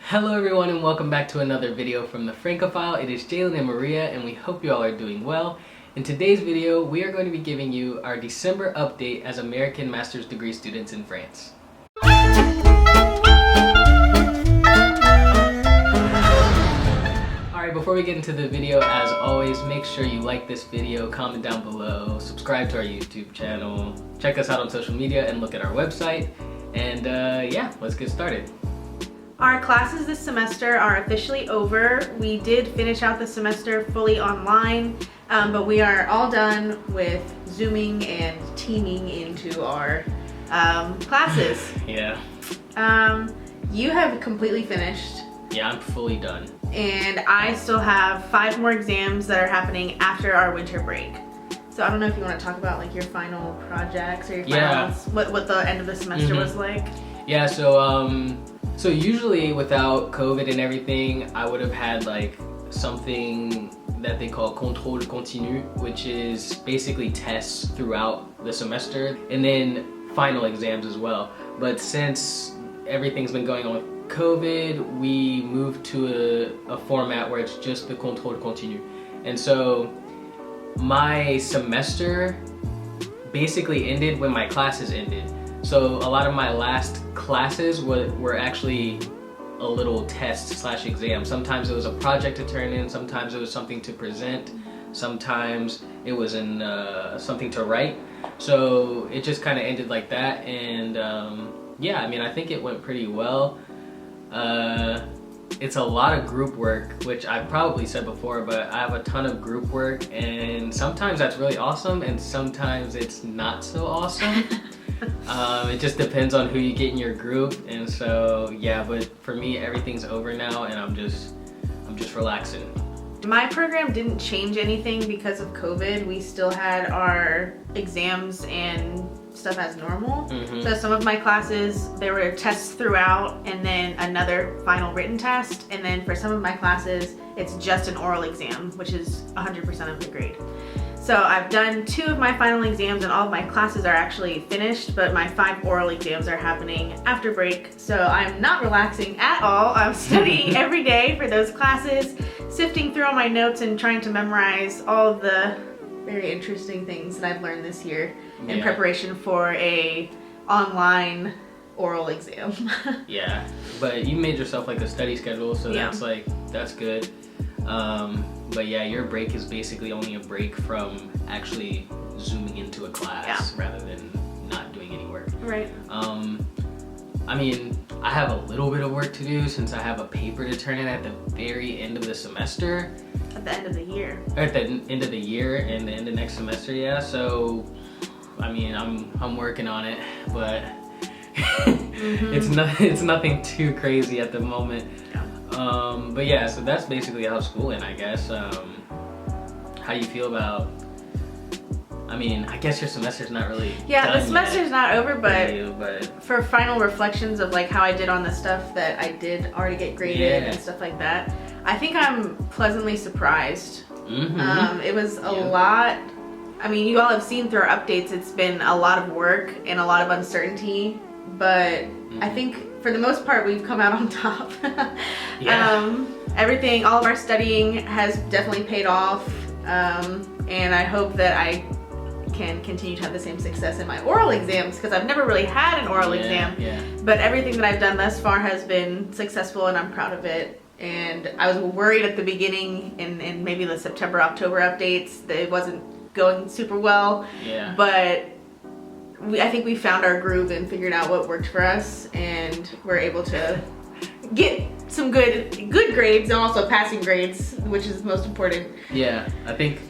Hello everyone and welcome back to another video from the Francophile. It is Jalen and Maria and we hope you all are doing well. In today's video, we are going to be giving you our December update as American master's degree students in France. Alright, before we get into the video, as always, make sure you like this video, comment down below, subscribe to our YouTube channel, check us out on social media and look at our website. And yeah, let's get started. Our classes this semester are officially over. We did finish out the semester fully online, but we are all done with Zooming and teaming into our classes. Yeah. You have completely finished. Yeah, I'm fully done. And I still have 5 more exams that are happening after our winter break. So I don't know if you want to talk about like your final projects or your finals, what the end of the semester was like. Yeah, so usually without COVID and everything, I would have had like something that they call contrôle continu, which is basically tests throughout the semester and then final exams as well. But since everything's been going on with COVID, we moved to a format where it's just the contrôle continu. And so my semester basically ended when my classes ended. So a lot of my last classes were actually a little test / exam. Sometimes it was a project to turn in, sometimes it was something to present, sometimes it was in something to write. So it just kind of ended like that, and yeah, I mean, I think it went pretty well. It's a lot of group work, which I've probably said before, but I have a ton of group work, and sometimes that's really awesome and sometimes it's not so awesome. It just depends on who you get in your group, and so yeah, but for me everything's over now and I'm just relaxing. My program didn't change anything because of COVID. We still had our exams and stuff as normal. So some of my classes, there were tests throughout and then another final written test, and then for some of my classes it's just an oral exam, which is 100% of the grade. So I've done 2 of my final exams and all of my classes are actually finished, but my 5 oral exams are happening after break. So I'm not relaxing at all. I'm studying every day for those classes, sifting through all my notes and trying to memorize all of the very interesting things that I've learned this year in preparation for a online oral exam. Yeah, but you made yourself like a study schedule, so that's good. But yeah, your break is basically only a break from actually zooming into a class rather than not doing any work. Right. I mean, I have a little bit of work to do since I have a paper to turn in at the very end of the semester. At the end of the year. Or at the end of the year and the end of next semester, yeah. So, I mean, I'm working on it, but it's nothing too crazy at the moment. But yeah, so that's basically how school went, I guess. How you feel about, I mean, I guess your semester's not really done the semester's not over, but but for final reflections of like how I did on the stuff that I did already get graded and stuff like that, I think I'm pleasantly surprised. It was a lot. I mean, you all have seen through our updates, it's been a lot of work and a lot of uncertainty, but I think for the most part we've come out on top. Everything, all of our studying has definitely paid off, and I hope that I can continue to have the same success in my oral exams, because I've never really had an oral exam, but everything that I've done thus far has been successful and I'm proud of it. And I was worried at the beginning in maybe the September-October updates that it wasn't going super well, but I think we found our groove and figured out what worked for us, and we're able to get some good grades and also passing grades, which is most important. Yeah, I think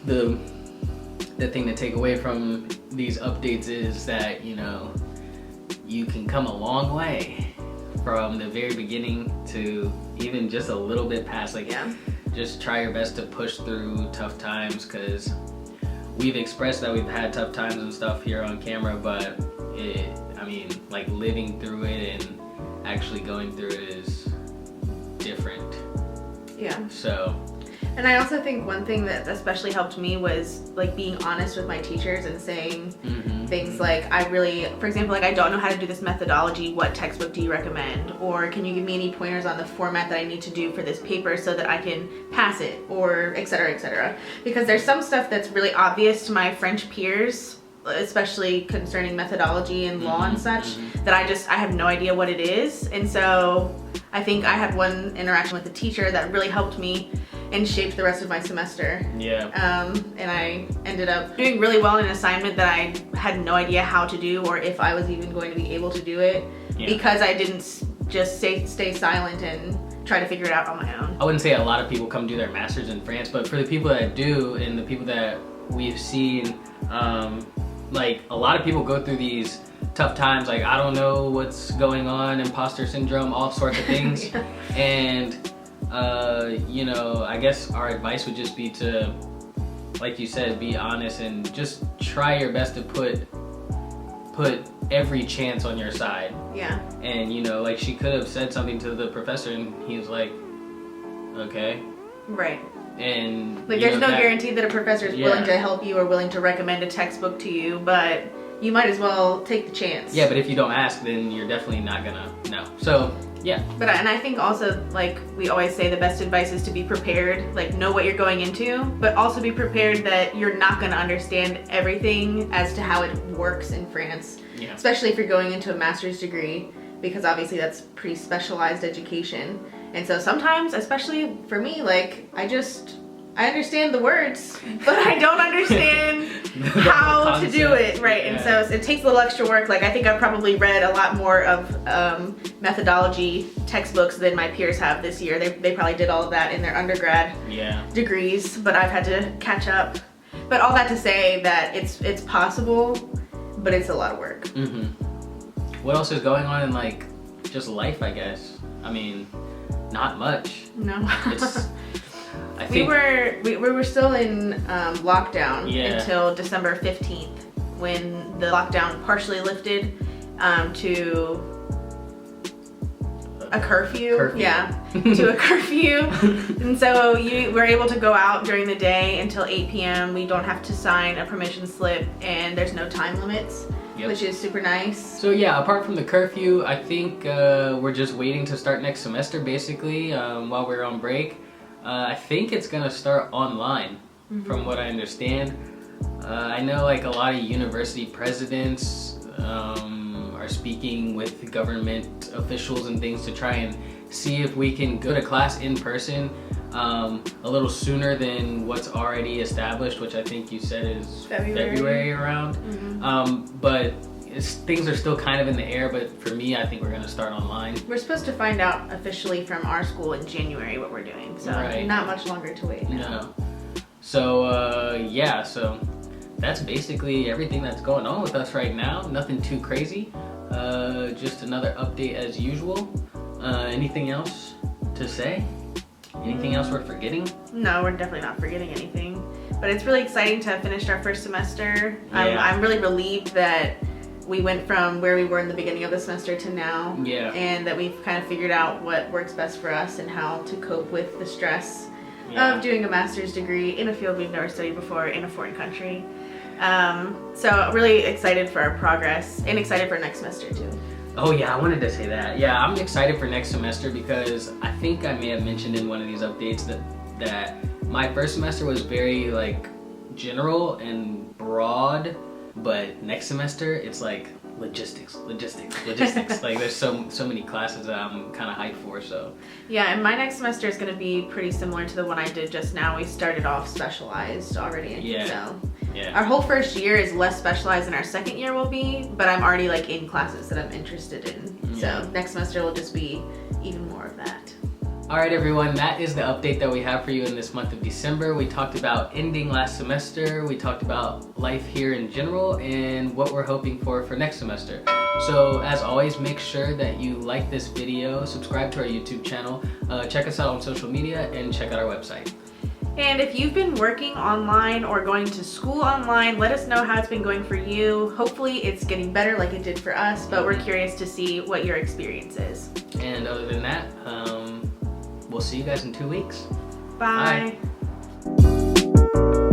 the thing to take away from these updates is that, you know, you can come a long way from the very beginning to even just a little bit past. Like, just try your best to push through tough times, because we've expressed that we've had tough times and stuff here on camera, but I mean, like, living through it and actually going through it is different. Yeah. So. And I also think one thing that especially helped me was like being honest with my teachers and saying, Things like, for example, like I don't know how to do this methodology, what textbook do you recommend? Or can you give me any pointers on the format that I need to do for this paper so that I can pass it, or et cetera, et cetera. Because there's some stuff that's really obvious to my French peers, especially concerning methodology and law and such, that I have no idea what it is. And so I think I had one interaction with a teacher that really helped me and shaped the rest of my semester. Yeah. And I ended up doing really well in an assignment that I had no idea how to do or if I was even going to be able to do it, because I didn't just stay silent and try to figure it out on my own. I wouldn't say a lot of people come do their masters in France, but for the people that do, and the people that we've seen, like a lot of people go through these tough times, like I don't know what's going on, imposter syndrome, all sorts of things. And you know, I guess our advice would just be to, like you said, be honest and just try your best to put every chance on your side. Yeah. And you know, like she could have said something to the professor and he was like, okay. Right. And like there's no guarantee that a professor is willing to help you or willing to recommend a textbook to you, but you might as well take the chance. Yeah, but if you don't ask, then you're definitely not gonna know. So yeah. And I think also, like we always say, the best advice is to be prepared, like know what you're going into, but also be prepared that you're not gonna understand everything as to how it works in France. Yeah. Especially if you're going into a master's degree, because obviously that's pretty specialized education. And so sometimes, especially for me, like I understand the words, but I don't understand how to do it, right? Yeah. And so it takes a little extra work. Like I think I've probably read a lot more of methodology textbooks than my peers have this year. They probably did all of that in their undergrad degrees, but I've had to catch up. But all that to say that it's possible, but it's a lot of work. What else is going on in like just life, I guess? I mean, not much. No. It's, I think we were still in lockdown Yeah. until December 15th, when the lockdown partially lifted to a curfew. Yeah, to a curfew. And so you were able to go out during the day until 8 p.m. We don't have to sign a permission slip, and there's no time limits. Yep. Which is super nice. So yeah, apart from the curfew, I think we're just waiting to start next semester basically while we're on break. I think it's gonna start online from what I understand. I know like a lot of university presidents are speaking with government officials and things to try and see if we can go to class in person a little sooner than what's already established, which I think you said is February around. But things are still kind of in the air, but for me, I think we're gonna start online. We're supposed to find out officially from our school in January what we're doing, so not much longer to wait now. No. So yeah, so that's basically everything that's going on with us right now. Nothing too crazy. Just another update as usual. Anything else to say? Anything else we're forgetting? No, we're definitely not forgetting anything. But it's really exciting to have finished our first semester. I'm really relieved that we went from where we were in the beginning of the semester to now. Yeah. And that we've kind of figured out what works best for us and how to cope with the stress of doing a master's degree in a field we've never studied before in a foreign country. So really excited for our progress and excited for next semester too. Oh yeah, I wanted to say that. Yeah, I'm excited for next semester because I think I may have mentioned in one of these updates that my first semester was very like general and broad, but next semester it's like logistics. Like there's so many classes that I'm kind of hyped for. So yeah, and my next semester is going to be pretty similar to the one I did just now. We started off specialized already. Yeah. So our whole first year is less specialized than our second year will be, but I'm already like in classes that I'm interested in. Yeah. So next semester will just be even more of that. Alright everyone, that is the update that we have for you in this month of December. We talked about ending last semester, we talked about life here in general, and what we're hoping for next semester. So as always, make sure that you like this video, subscribe to our YouTube channel, check us out on social media, and check out our website. And if you've been working online or going to school online, let us know how it's been going for you. Hopefully it's getting better like it did for us, but we're curious to see what your experience is. And other than that, we'll see you guys in 2 weeks. Bye. Bye.